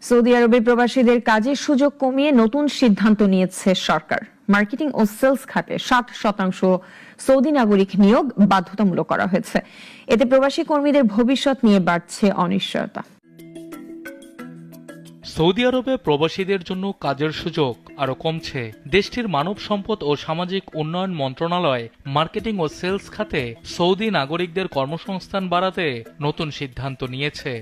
Saudi আরবে প্রবাসীদের কাজের সুযোগ কমিয়ে নতুন সিদ্ধান্ত নিয়েছে সরকার। মার্কেটিং ও সেলস খাতে 60% সৌদি নাগরিক নিয়োগ বাধ্যতামূলক করা হয়েছে। এতে প্রবাসী কর্মীদের ভবিষ্যৎ নিয়ে বাড়ছে অনিশ্চয়তা। সৌদি আরবে প্রবাসীদের জন্য কাজের সুযোগ আরও কমছে। দেশটির মানব সম্পদ ও সামাজিক উন্নয়ন মন্ত্রণালয় মার্কেটিং ও সেলস খাতে সৌদি নাগরিকদের কর্মসংস্থান বাড়াতে নতুন সিদ্ধান্ত নিয়েছে।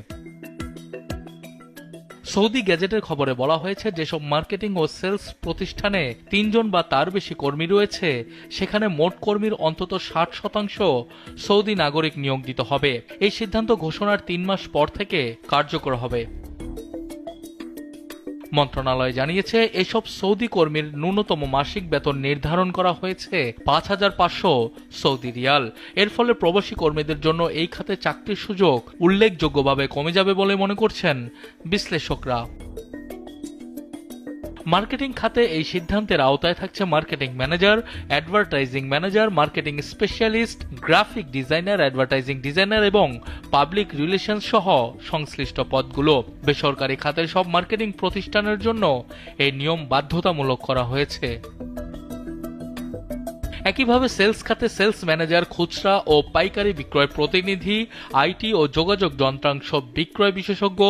সৌদি গ্যাজেটের খবরে বলা হয়েছে, যেসব মার্কেটিং ও সেলস প্রতিষ্ঠানে 3 জন বা তার বেশি কর্মী রয়েছে, সেখানে মোট কর্মীর অন্তত 60% সৌদি নাগরিক নিয়োগ দিতে হবে। এই সিদ্ধান্ত ঘোষণার 3 মাস পর থেকে কার্যকর হবে। মন্ত্রণালয় জানিয়েছে, এসব সৌদি কর্মীর ন্যূনতম মাসিক বেতন নির্ধারণ করা হয়েছে 5,500 সৌদি রিয়াল। এর ফলে প্রবাসী কর্মীদের জন্য এই খাতে চাকরির সুযোগ উল্লেখযোগ্যভাবে কমে যাবে বলে মনে করছেন বিশ্লেষকরা। মার্কেটিং খাতে এই সিদ্ধান্তের আওতায় থাকছে marketing manager, advertising manager, marketing specialist, graphic designer, advertising designer এবং পাবলিক রিলেশনস সহ সংশ্লিষ্ট পদগুলো। বেসরকারি খাতের সব মার্কেটিং প্রতিষ্ঠানের জন্য এই নিয়ম বাধ্যতামূলক করা হয়েছে। একইভাবে সেলস খাতে সেলস ম্যানেজার, খুচরা ও পাইকারি বিক্রয় প্রতিনিধি, আইটি ও যোগাযোগ যন্ত্রাংশ বিক্রয় বিশেষজ্ঞ,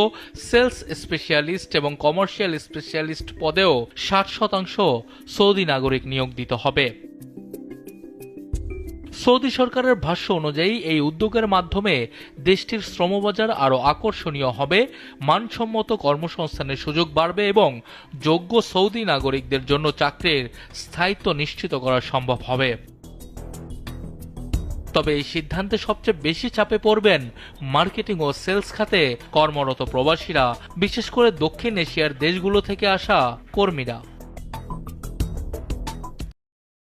সেলস স্পেশালিস্ট এবং কমার্শিয়াল স্পেশালিস্ট পদেও 60% সৌদি নাগরিক নিয়োগ দিতে হবে। সৌদি সরকারের ভাষ্য অনুযায়ী এই উদ্যোগের মাধ্যমে দেশটির শ্রমবাজার আরও আকর্ষণীয় হবে, মানসম্মত কর্মসংস্থানের সুযোগ বাড়বে এবং যোগ্য সৌদি নাগরিকদের জন্য চাকরির স্থায়িত্ব নিশ্চিত করা সম্ভব হবে। তবে এই সিদ্ধান্তে সবচেয়ে বেশি চাপে পড়বেন মার্কেটিং ও সেলস খাতে কর্মরত প্রবাসীরা, বিশেষ করে দক্ষিণ এশিয়ার দেশগুলো থেকে আসা কর্মীরা।